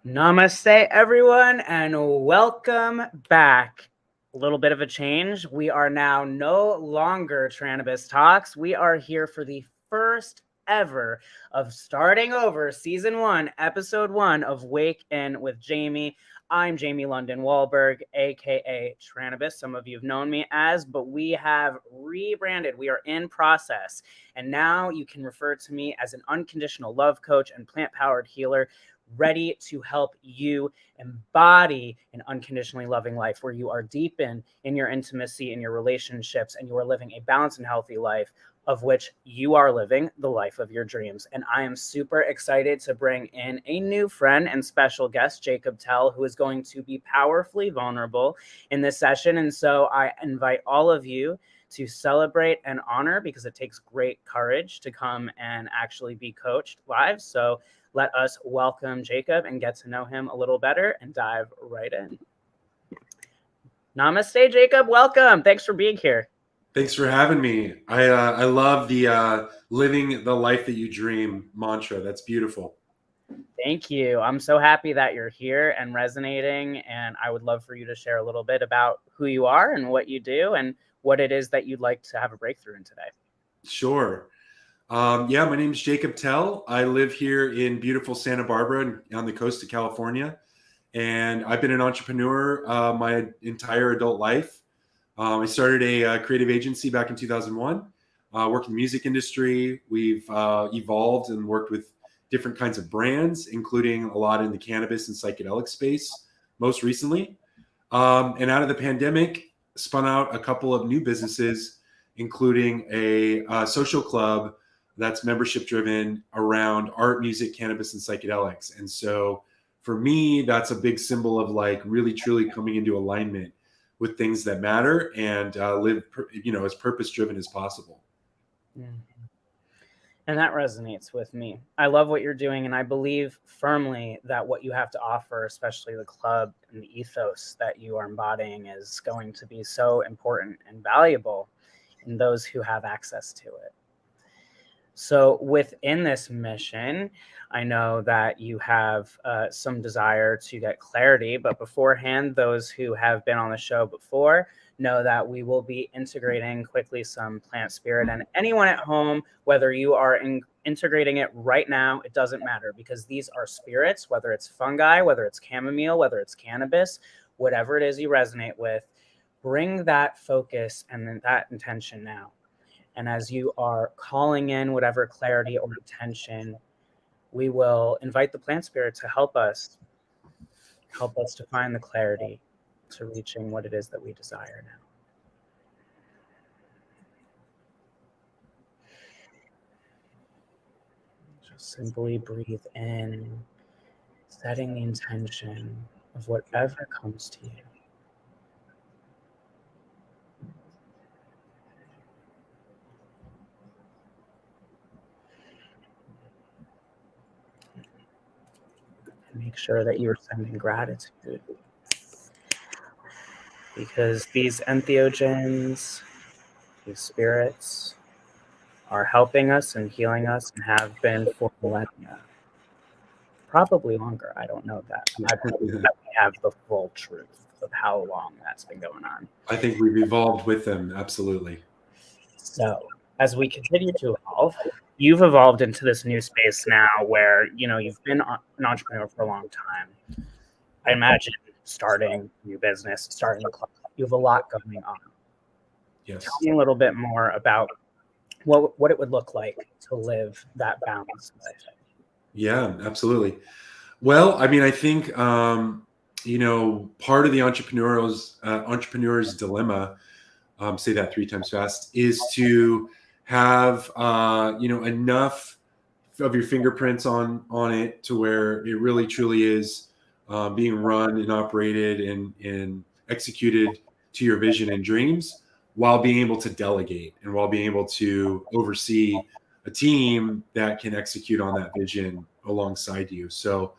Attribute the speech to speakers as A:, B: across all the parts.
A: Namaste, everyone, and welcome back. A little bit of a change. We are now no longer Tranibus Talks. We are here for the first ever of starting over season 1, episode 1 of Wake In with Jamie. I'm Jamie London Wahlberg, aka Tranibus. Some of you have known me as, but we have rebranded. We are in process. And now you can refer to me as an unconditional love coach and plant powered healer, ready to help you embody an unconditionally loving life where you are deep in your intimacy, in your relationships, and you are living a balanced and healthy life, of which you are living the life of your dreams. And I am super excited to bring in a new friend and special guest, Jacob Tell, who is going to be powerfully vulnerable in this session. And so I invite all of you to celebrate and honor, because it takes great courage to come and actually be coached live. So let us welcome Jacob and get to know him a little better and dive right in. Namaste, Jacob. Welcome. Thanks for being here.
B: Thanks for having me. I love the living the life that you dream mantra. That's beautiful.
A: Thank you. I'm so happy that you're here and resonating. And I would love for you to share a little bit about who you are and what you do and what it is that you'd like to have a breakthrough in today.
B: Sure. Yeah, my name is Jacob Tell. I live here in beautiful Santa Barbara on the coast of California. And I've been an entrepreneur my entire adult life. I started a creative agency back in 2001, worked in the music industry. We've evolved and worked with different kinds of brands, including a lot in the cannabis and psychedelic space most recently. And out of the pandemic, spun out a couple of new businesses, including a social club that's membership driven around art, music, cannabis, and psychedelics. And so for me, that's a big symbol of like really, truly coming into alignment with things that matter and live, as purpose driven as possible.
A: Mm-hmm. And that resonates with me. I love what you're doing, and I believe firmly that what you have to offer, especially the club and the ethos that you are embodying, is going to be so important and valuable in those who have access to it. So within this mission, I know that you have some desire to get clarity, but beforehand, those who have been on the show before know that we will be integrating quickly some plant spirit. And anyone at home, whether you are integrating it right now, it doesn't matter, because these are spirits, whether it's fungi, whether it's chamomile, whether it's cannabis, whatever it is you resonate with, bring that focus and that intention now. And as you are calling in whatever clarity or attention, we will invite the plant spirit to help us to find the clarity to reaching what it is that we desire now. Just simply breathe in, setting the intention of whatever comes to you. Make sure that you're sending gratitude, because these entheogens, these spirits, are helping us and healing us and have been for millennia. Probably longer. I don't know that. I believe that we have the full truth of how long that's been going on.
B: I think we've evolved with them. Absolutely.
A: So as we continue to evolve, you've evolved into this new space now where, you've been an entrepreneur for a long time. I imagine starting a new business, starting a club, you have a lot going on.
B: Yes.
A: Tell me a little bit more about what it would look like to live that balanced life.
B: Yeah, absolutely. Well, I mean, I think, part of the entrepreneur's dilemma, say that 3 times fast, is to have, enough of your fingerprints on it to where it really truly is being run and operated and executed to your vision and dreams, while being able to delegate and while being able to oversee a team that can execute on that vision alongside you. So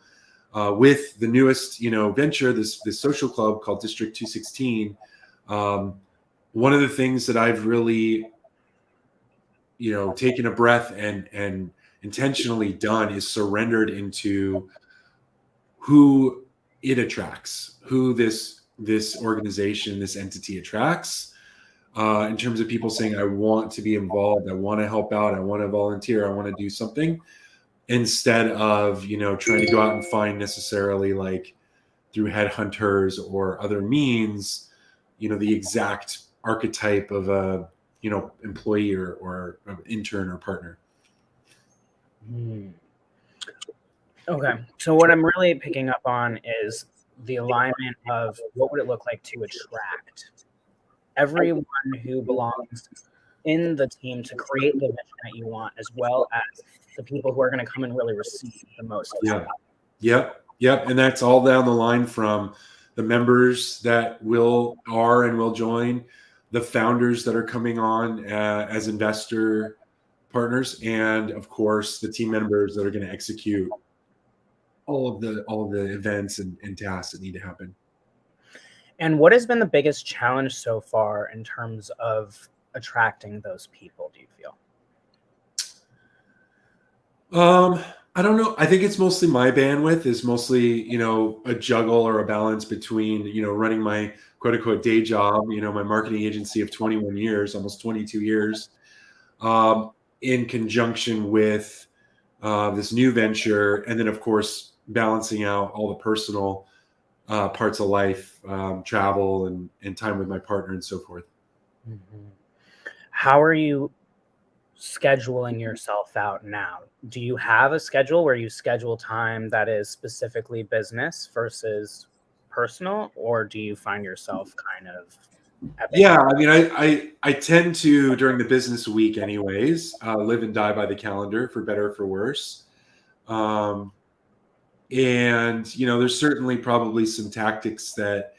B: with the newest, venture, this social club called District 216, one of the things that I've really, taken a breath and intentionally done is surrendered into who it attracts, who this organization, this entity attracts, in terms of people saying, I want to be involved, I want to help out, I want to volunteer, I want to do something, instead of, trying to go out and find necessarily, like through headhunters or other means, the exact archetype of a, employee or intern or partner.
A: Okay. So what I'm really picking up on is the alignment of what would it look like to attract everyone who belongs in the team to create the vision that you want, as well as the people who are going to come and really receive the most.
B: Yeah. Yep. And that's all down the line from the members that will join, the founders that are coming on as investor partners, and of course the team members that are going to execute all of the events and tasks that need to happen.
A: And what has been the biggest challenge so far in terms of attracting those people, do you feel?
B: I don't know. I think it's mostly my bandwidth is mostly, a juggle or a balance between, running my quote unquote day job, my marketing agency of 21 years, almost 22 years, in conjunction with this new venture. And then of course, balancing out all the personal parts of life, travel and time with my partner and so forth.
A: Mm-hmm. How are you scheduling yourself out now? Do you have a schedule where you schedule time that is specifically business versus personal, or do you find yourself kind of
B: Yeah, I mean, I tend to, during the business week anyways, live and die by the calendar, for better or for worse. And there's certainly probably some tactics that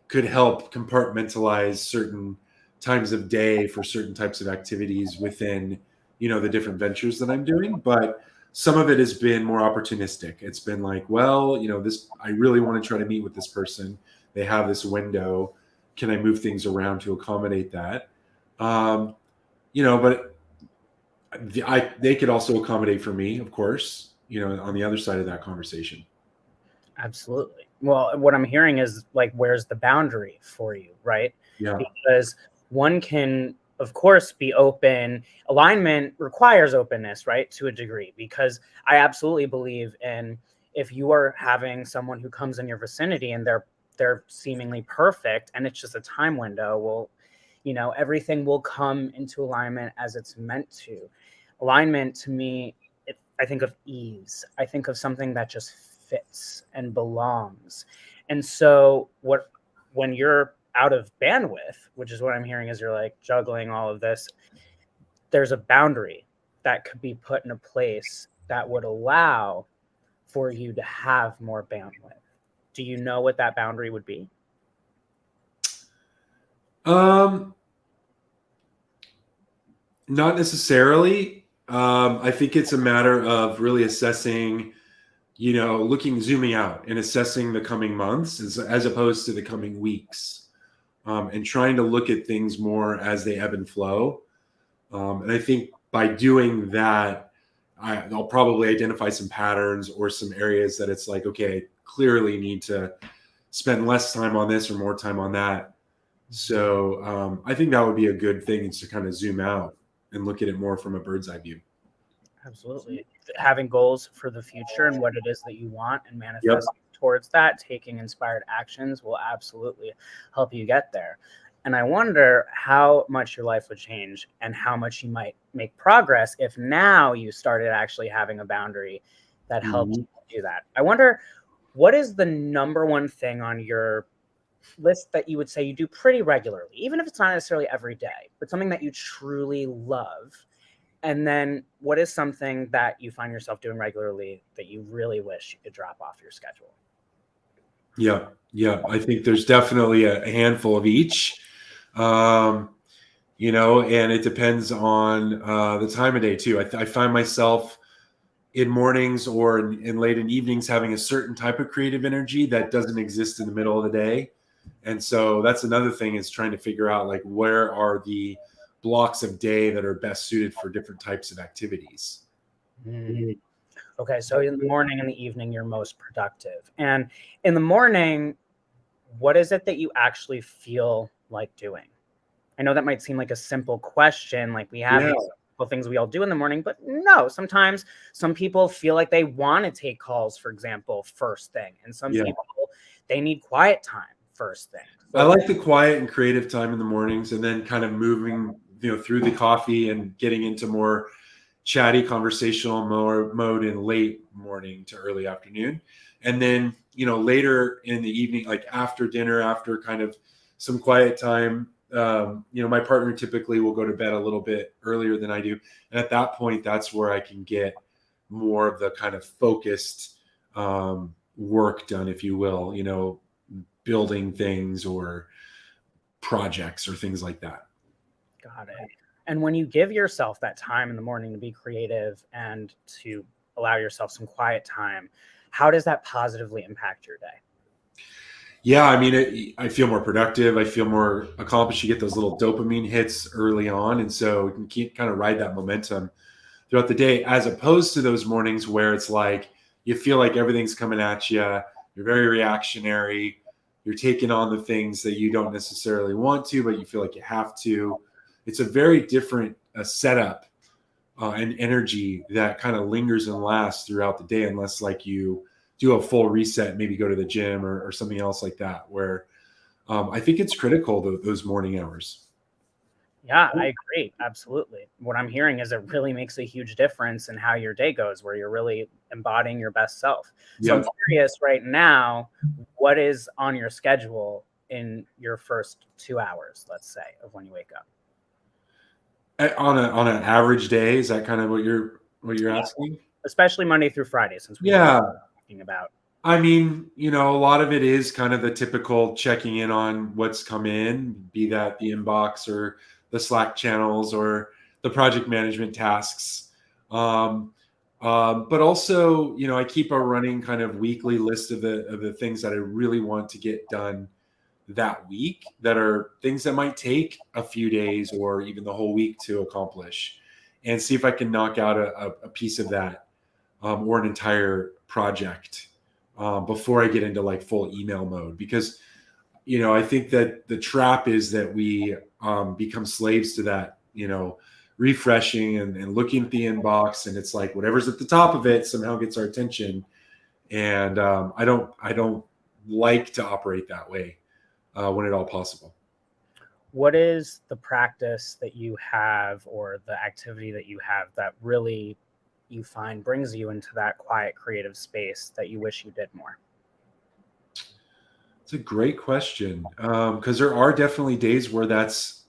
B: could help compartmentalize certain times of day for certain types of activities within, the different ventures that I'm doing. But some of it has been more opportunistic. It's been like, well, I really want to try to meet with this person. They have this window. Can I move things around to accommodate that? But they could also accommodate for me, of course, on the other side of that conversation.
A: Absolutely. Well, what I'm hearing is like, where's the boundary for you, right?
B: Yeah.
A: Because one can, of course, be open. Alignment requires openness, right? To a degree, because I absolutely believe in, if you are having someone who comes in your vicinity and they're seemingly perfect and it's just a time window, well, everything will come into alignment as it's meant to. Alignment to me, I think of ease. I think of something that just fits and belongs. And so when you're out of bandwidth, which is what I'm hearing, is you're like juggling all of this, there's a boundary that could be put in a place that would allow for you to have more bandwidth. Do you know what that boundary would be?
B: Not necessarily. I think it's a matter of really assessing, zooming out and assessing the coming months as opposed to the coming weeks, and trying to look at things more as they ebb and flow. And I think by doing that, I'll probably identify some patterns or some areas that it's like, okay, I clearly need to spend less time on this or more time on that. So I think that would be a good thing, is to kind of zoom out and look at it more from a bird's eye view.
A: Absolutely. Having goals for the future and what it is that you want and manifesting towards that, taking inspired actions will absolutely help you get there. And I wonder how much your life would change and how much you might make progress if now you started actually having a boundary that helps you do that. I wonder, what is the number one thing on your list that you would say you do pretty regularly, even if it's not necessarily every day, but something that you truly love? And then what is something that you find yourself doing regularly that you really wish you could drop off your schedule?
B: Yeah. I think there's definitely a handful of each, and it depends on the time of day too. I find myself in mornings or in late in evenings having a certain type of creative energy that doesn't exist in the middle of the day. And so that's another thing, is trying to figure out, like, where are the blocks of day that are best suited for different types of activities.
A: Okay, so in the morning and the evening, you're most productive. And in the morning, what is it that you actually feel like doing? I know that might seem like a simple question, like we have
B: Yeah.
A: these simple things we all do in the morning, but no, sometimes some people feel like they want to take calls, for example, first thing, and some
B: Yeah.
A: people, they need quiet time first thing.
B: I
A: So
B: like the quiet and creative time in the mornings, and then kind of moving, through the coffee and getting into more chatty conversational mode in late morning to early afternoon. And then, later in the evening, like after dinner, after kind of some quiet time, my partner typically will go to bed a little bit earlier than I do. And at that point, that's where I can get more of the kind of focused work done, if you will, building things or projects or things like that.
A: got it. And when you give yourself that time in the morning to be creative and to allow yourself some quiet time, how does that positively impact your day?
B: Yeah, I mean, I feel more productive. I feel more accomplished. You get those little dopamine hits early on, and so you can keep kind of ride that momentum throughout the day, as opposed to those mornings where it's like you feel like everything's coming at you. You're very reactionary. You're taking on the things that you don't necessarily want to, but you feel like you have to. It's a very different setup and energy that kind of lingers and lasts throughout the day, unless like you do a full reset, maybe go to the gym or something else like that, where I think it's critical, those morning hours.
A: Yeah, I agree. Absolutely. What I'm hearing is it really makes a huge difference in how your day goes, where you're really embodying your best self. So I'm
B: Yeah.
A: curious right now, what is on your schedule in your first 2 hours, let's say, of when you wake up?
B: On an average day, is that kind of what you're
A: Yeah,
B: asking?
A: especially Monday through Friday, since we know what
B: Yeah.
A: we're talking about.
B: I mean, a lot of it is kind of the typical checking in on what's come in, be that the inbox or the Slack channels or the project management tasks. Um, but also, I keep a running kind of weekly list of the things that I really want to get done that week, that are things that might take a few days or even the whole week to accomplish, and see if I can knock out a piece of that, or an entire project, before I get into like full email mode. Because, I think that the trap is that we become slaves to that, refreshing and looking at the inbox, and it's like whatever's at the top of it somehow gets our attention. And I don't like to operate that way, when at all possible.
A: What is the practice that you have or the activity that you have that really you find brings you into that quiet creative space that you wish you did more?
B: It's a great question, because there are definitely days where that's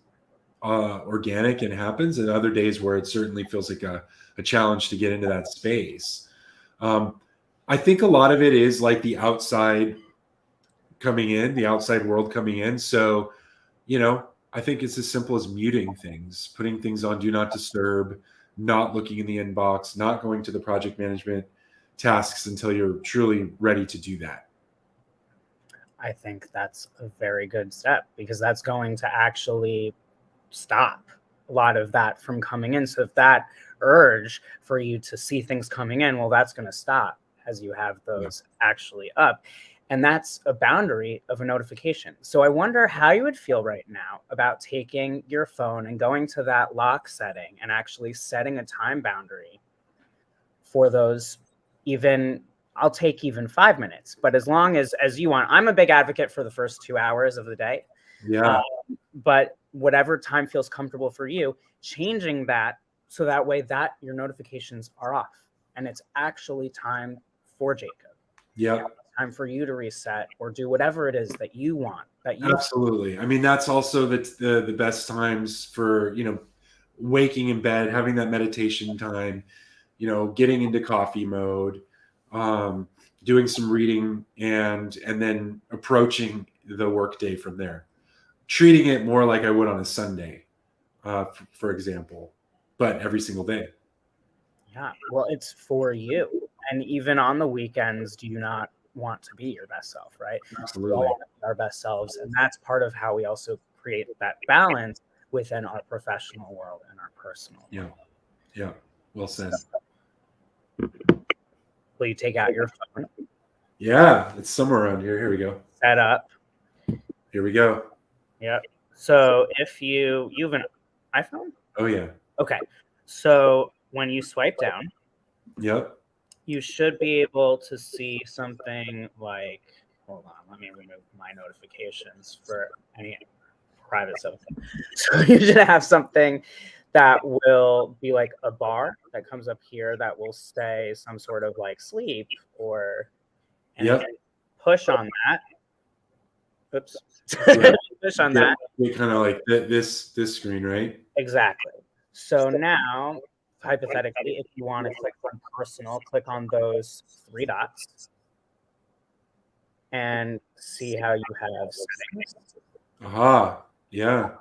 B: organic and happens, and other days where it certainly feels like a challenge to get into that space. Um, I think a lot of it is like the outside world coming in. So, I think it's as simple as muting things, putting things on do not disturb, not looking in the inbox, not going to the project management tasks until you're truly ready to do that.
A: I think that's a very good step because that's going to actually stop a lot of that from coming in. So if that urge for you to see things coming in, well, that's going to stop as you have
B: Yeah.
A: those actually up. And that's a boundary of a notification. So I wonder how you would feel right now about taking your phone and going to that lock setting and actually setting a time boundary for those. Even I'll take even 5 minutes, but as long as you want. I'm a big advocate for the first 2 hours of the day.
B: Yeah.
A: But whatever time feels comfortable for you, changing that so that way that your notifications are off and it's actually time for Jacob.
B: Yeah.
A: Time for you to reset or do whatever it is that you want. That you
B: Absolutely. I mean, that's also the best times for, waking in bed, having that meditation time, getting into coffee mode, um, doing some reading, and then approaching the workday from there, treating it more like I would on a Sunday, for example, but every single day.
A: Yeah, well, it's for you. And even on the weekends, do you not want to be your best self, right? We all
B: Absolutely.
A: want to be our best selves. And that's part of how we also create that balance within our professional world and our personal
B: Yeah.
A: world.
B: Yeah. Well
A: So
B: said.
A: will you take out your phone?
B: Yeah, it's somewhere around here. Here we go.
A: Set up.
B: Here we go.
A: Yep. So if you have an iPhone?
B: Oh yeah.
A: Okay. So when you swipe down,
B: Yep.
A: you should be able to see something like, hold on, let me remove my notifications for any private stuff. So you should have something that will be like a bar that comes up here that will say some sort of like sleep or, and if
B: Yep.
A: you push on that, oops,
B: Yeah.
A: push on that.
B: Kind of like this screen, right?
A: Exactly. So now, hypothetically, if you want to click on personal, click on those 3 dots and see how you have settings.
B: Aha. Yeah.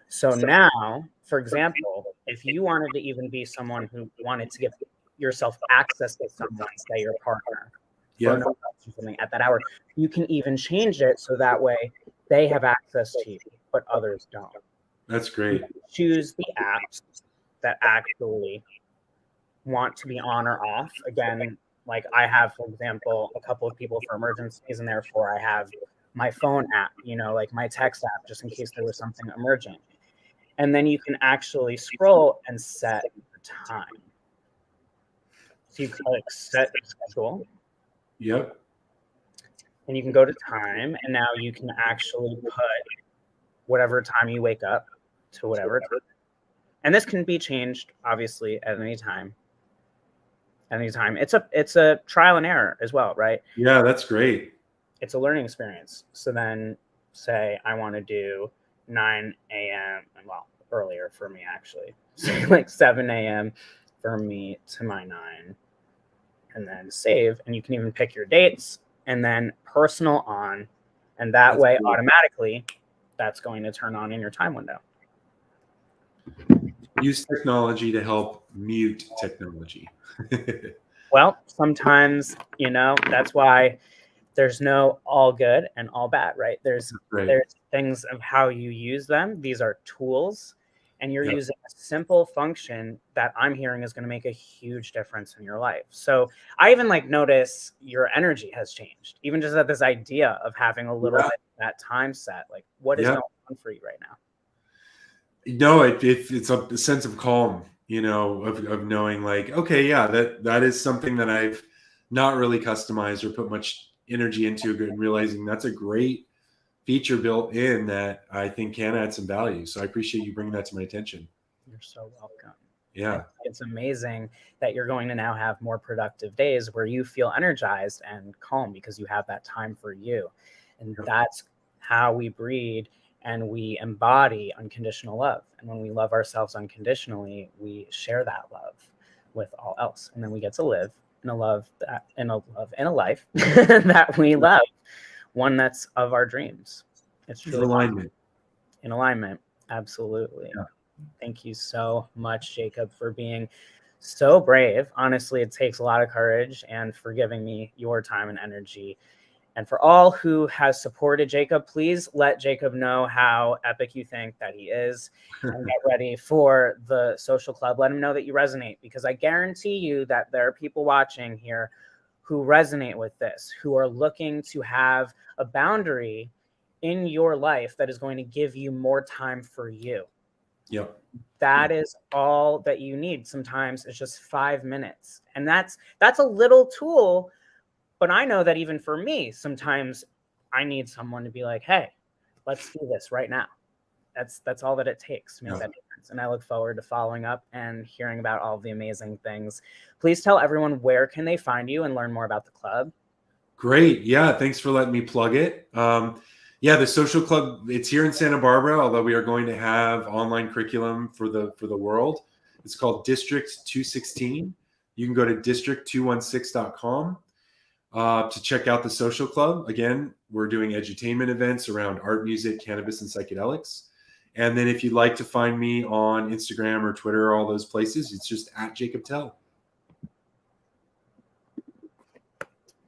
A: So now, for example, if you wanted to even be someone who wanted to give yourself access to someone, say your partner, for no or something at that hour, you can even change it so that way they have access to you, but others don't.
B: That's great.
A: Choose the apps that actually want to be on or off. Again, like I have, for example, a couple of people for emergencies, and therefore I have my phone app, like my text app, just in case there was something emergent. And then you can actually scroll and set the time. So you click set schedule.
B: Yep.
A: And you can go to time, and now you can actually put whatever time you wake up to whatever time. And this can be changed, obviously, at any time. Anytime. It's a trial and error as well, right?
B: Yeah, that's great.
A: It's a learning experience. So then say I want to do 9 a.m. and well, earlier for me actually. Say like 7 a.m. for me to my 9. And then save. And you can even pick your dates and then personal on. And that way automatically that's going to turn on in your time window.
B: Use technology to help mute technology.
A: Well, sometimes, that's why there's no all good and all bad, right? There's things of how you use them. These are tools, and you're using a simple function that I'm hearing is going to make a huge difference in your life. So I even notice your energy has changed, even just at this idea of having a little bit of that time set. Like, what is going on for you right now?
B: No, it's a sense of calm, of knowing like, okay, yeah, that is something that I've not really customized or put much energy into, and realizing that's a great feature built in that I think can add some value. So I appreciate you bringing that to my attention.
A: You're so welcome.
B: Yeah.
A: It's amazing that you're going to now have more productive days where you feel energized and calm because you have that time for you. And that's how we breed and we embody unconditional love. And when we love ourselves unconditionally, we share that love with all else. And then we get to live in a life that we love, one that's of our dreams. It's truly in alignment. Absolutely. Yeah. Thank you so much, Jacob, for being so brave. Honestly, it takes a lot of courage, and for giving me your time and energy. And for all who has supported Jacob, please let Jacob know how epic you think that he is, and get ready for the social club. Let him know that you resonate, because I guarantee you that there are people watching here who resonate with this, who are looking to have a boundary in your life that is going to give you more time for you.
B: Yep.
A: That is all that you need. Sometimes it's just 5 minutes. And that's a little tool. But I know that even for me, sometimes I need someone to be like, hey, let's do this right now. That's all that it takes to make that difference. And I look forward to following up and hearing about all of the amazing things. Please tell everyone, where can they find you and learn more about the club?
B: Great. Yeah. Thanks for letting me plug it. The social club, it's here in Santa Barbara, although we are going to have online curriculum for the world. It's called District 216. You can go to district216.com to check out the social club. Again, we're doing edutainment events around art, music, cannabis, and psychedelics. And then if you'd like to find me on Instagram or Twitter or all those places, it's just @JacobTell.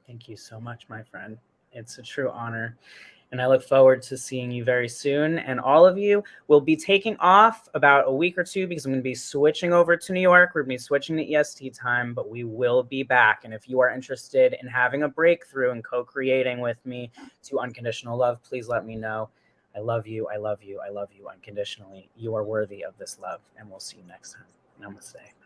A: Thank you so much, my friend. It's a true honor. And I look forward to seeing you very soon. And all of you will be taking off about a week or two because I'm going to be switching over to New York. We're going to be switching to EST time, but we will be back. And if you are interested in having a breakthrough and co-creating with me to unconditional love, please let me know. I love you. I love you. I love you unconditionally. You are worthy of this love. And we'll see you next time. Namaste.